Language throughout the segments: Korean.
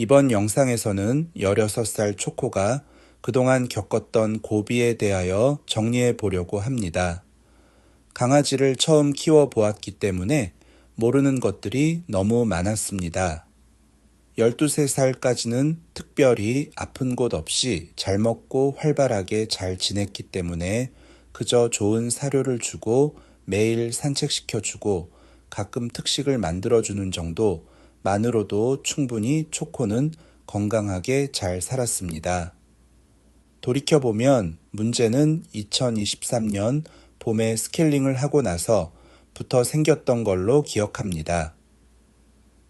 이번 영상에서는 16살 초코가 그동안 겪었던 고비에 대하여 정리해 보려고 합니다. 강아지를 처음 키워보았기 때문에 모르는 것들이 너무 많았습니다. 12살까지는 특별히 아픈 곳 없이 잘 먹고 활발하게 잘 지냈기 때문에 그저 좋은 사료를 주고 매일 산책시켜주고 가끔 특식을 만들어주는 정도만으로도 충분히 초코는 건강하게 잘 살았습니다. 돌이켜보면 문제는 2023년 봄에 스케일링을 하고 나서부터 생겼던 걸로 기억합니다.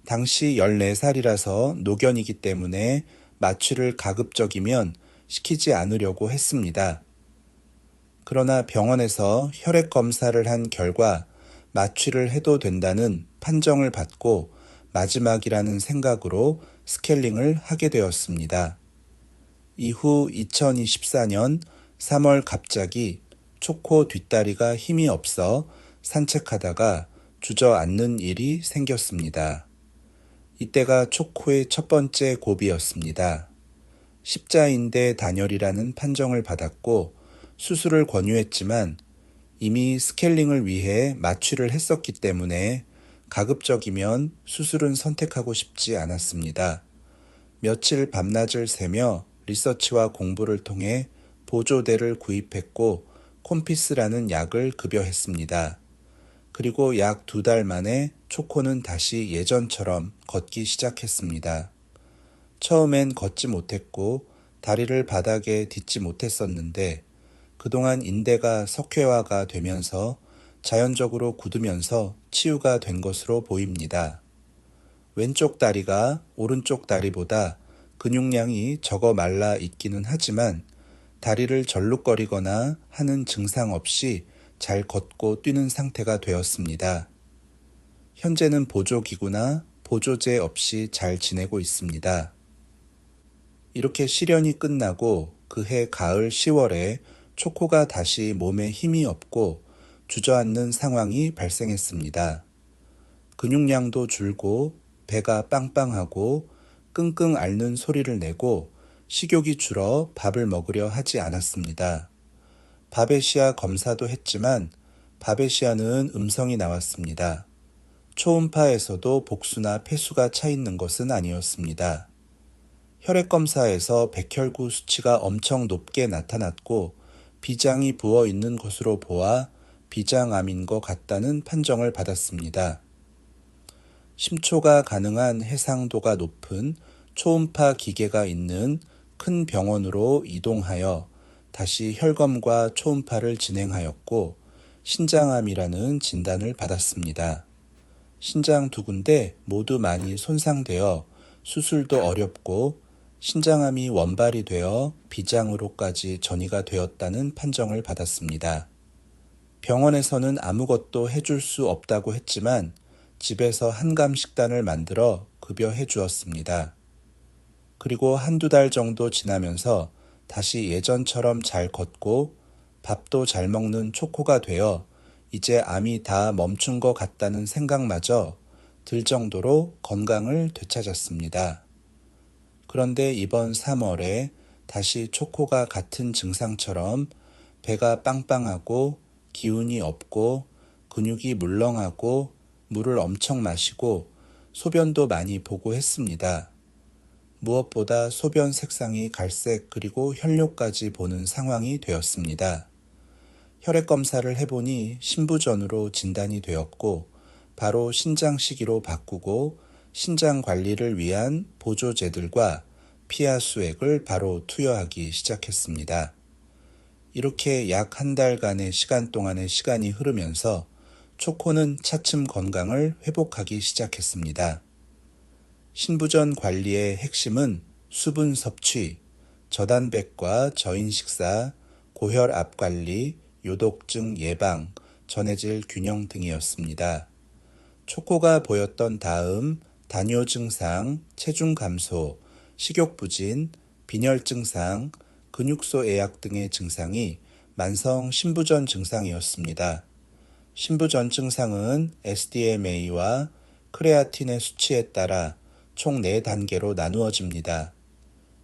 당시 14살이라서 노견이기 때문에 마취를 가급적이면 시키지 않으려고 했습니다. 그러나 병원에서 혈액 검사를 한 결과 마취를 해도 된다는 판정을 받고 마지막이라는 생각으로 스케일링을 하게 되었습니다. 이후 2024년 3월 갑자기 초코 뒷다리가 힘이 없어 산책하다가 주저앉는 일이 생겼습니다. 이때가 초코의 첫 번째 고비였습니다. 십자인대 단열이라는 판정을 받았고 수술을 권유했지만 이미 스케일링을 위해 마취를 했었기 때문에 가급적이면 수술은 선택하고 싶지 않았습니다. 며칠 밤낮을 새며 리서치와 공부를 통해 보조대를 구입했고 콤피스라는 약을 급여했습니다. 그리고 약 2달 만에 초코는 다시 예전처럼 걷기 시작했습니다. 처음엔 걷지 못했고 다리를 바닥에 딛지 못했었는데 그동안 인대가 석회화가 되면서 자연적으로 굳으면서 치유가 된 것으로 보입니다. 왼쪽 다리가 오른쪽 다리보다 근육량이 적어 말라 있기는 하지만 다리를 절룩거리거나 하는 증상 없이 잘 걷고 뛰는 상태가 되었습니다. 현재는 보조기구나 보조제 없이 잘 지내고 있습니다. 이렇게 시련이 끝나고 그해 가을 10월에 초코가 다시 몸에 힘이 없고 주저앉는 상황이 발생했습니다. 근육량도 줄고 배가 빵빵하고 끙끙 앓는 소리를 내고 식욕이 줄어 밥을 먹으려 하지 않았습니다. 바베시아 검사도 했지만 바베시아는 음성이 나왔습니다. 초음파에서도 복수나 폐수가 차 있는 것은 아니었습니다. 혈액검사에서 백혈구 수치가 엄청 높게 나타났고 비장이 부어 있는 것으로 보아 비장암인 것 같다는 판정을 받았습니다. 심초가 가능한 해상도가 높은 초음파 기계가 있는 큰 병원으로 이동하여 다시 혈검과 초음파를 진행하였고 신장암이라는 진단을 받았습니다. 신장 2군데 모두 많이 손상되어 수술도 어렵고 신장암이 원발이 되어 비장으로까지 전이가 되었다는 판정을 받았습니다. 병원에서는 아무것도 해줄 수 없다고 했지만 집에서 한감 식단을 만들어 급여해 주었습니다. 그리고 1~2달 정도 지나면서 다시 예전처럼 잘 걷고 밥도 잘 먹는 초코가 되어 이제 암이 다 멈춘 것 같다는 생각마저 들 정도로 건강을 되찾았습니다. 그런데 이번 3월에 다시 초코가 같은 증상처럼 배가 빵빵하고 기운이 없고 근육이 물렁하고 물을 엄청 마시고 소변도 많이 보고 했습니다. 무엇보다 소변 색상이 갈색 그리고 혈뇨까지 보는 상황이 되었습니다. 혈액 검사를 해보니 신부전으로 진단이 되었고 바로 신장 시기로 바꾸고 신장 관리를 위한 보조제들과 피하 수액을 바로 투여하기 시작했습니다. 이렇게 약 1달간의 시간 동안의 시간이 흐르면서 초코는 차츰 건강을 회복하기 시작했습니다. 신부전 관리의 핵심은 수분 섭취, 저단백과 저인 식사, 고혈압 관리, 요독증 예방, 전해질 균형 등이었습니다. 초코가 보였던 다음 다뇨 증상, 체중 감소, 식욕 부진, 빈혈 증상, 근육소 애약 등의 증상이 만성 신부전 증상이었습니다. 신부전 증상은 SDMA와 크레아틴의 수치에 따라 총 4단계로 나누어집니다.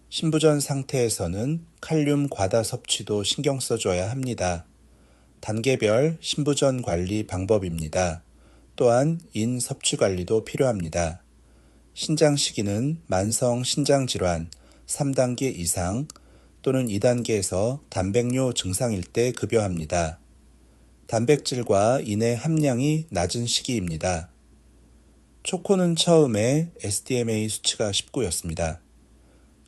신부전 상태에서는 칼륨 과다 섭취도 신경 써줘야 합니다. 단계별 신부전 관리 방법입니다. 또한 인 섭취 관리도 필요합니다. 신장 시기는 만성 신장질환 3단계 이상 또는 2단계에서 단백뇨 증상일 때 급여합니다. 단백질과 인의 함량이 낮은 시기입니다. 초코는 처음에 SDMA 수치가 19였습니다.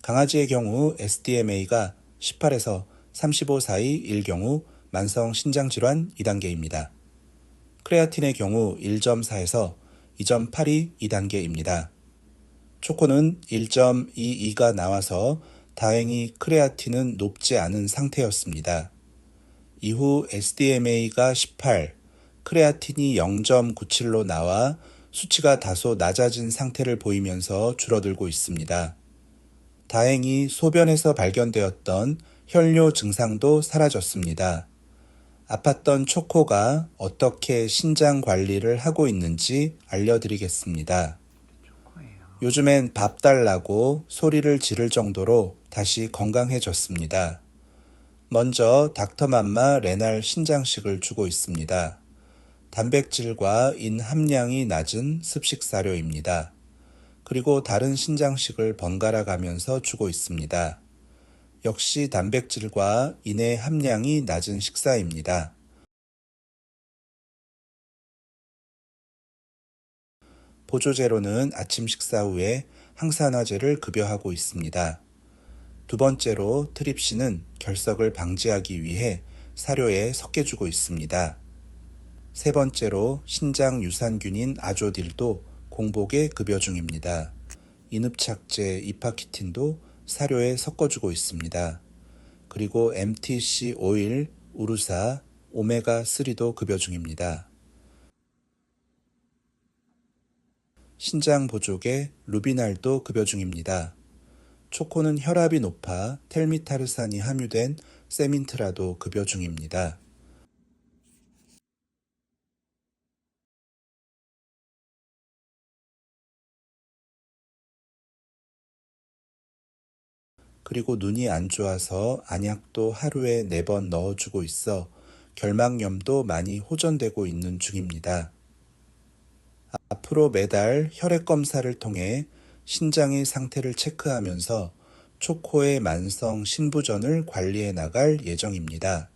강아지의 경우 SDMA가 18에서 35 사이일 경우 만성 신장질환 2단계입니다. 크레아틴의 경우 1.4에서 2.8이 2단계입니다. 초코는 1.22가 나와서 다행히 크레아틴은 높지 않은 상태였습니다. 이후 SDMA가 18, 크레아틴이 0.97로 나와 수치가 다소 낮아진 상태를 보이면서 줄어들고 있습니다. 다행히 소변에서 발견되었던 혈뇨 증상도 사라졌습니다. 아팠던 초코가 어떻게 신장 관리를 하고 있는지 알려드리겠습니다. 요즘엔 밥 달라고 소리를 지를 정도로 다시 건강해졌습니다. 먼저 닥터맘마 레날 신장식을 주고 있습니다. 단백질과 인 함량이 낮은 습식 사료입니다. 그리고 다른 신장식을 번갈아 가면서 주고 있습니다. 역시 단백질과 인의 함량이 낮은 식사입니다. 보조제로는 아침 식사 후에 항산화제를 급여하고 있습니다. 두 번째로 트립신은 결석을 방지하기 위해 사료에 섞여주고 있습니다. 세 번째로 신장 유산균인 아조딜도 공복에 급여 중입니다. 인읍착제 이파키틴도 사료에 섞어주고 있습니다. 그리고 MTC 오일, 우루사, 오메가3도 급여 중입니다. 신장 보조개 루비날도 급여 중입니다. 초코는 혈압이 높아 텔미타르산이 함유된 세민트라도 급여 중입니다. 그리고 눈이 안 좋아서 안약도 하루에 4번 넣어주고 있어 결막염도 많이 호전되고 있는 중입니다. 앞으로 매달 혈액 검사를 통해 신장의 상태를 체크하면서 초코의 만성 신부전을 관리해 나갈 예정입니다.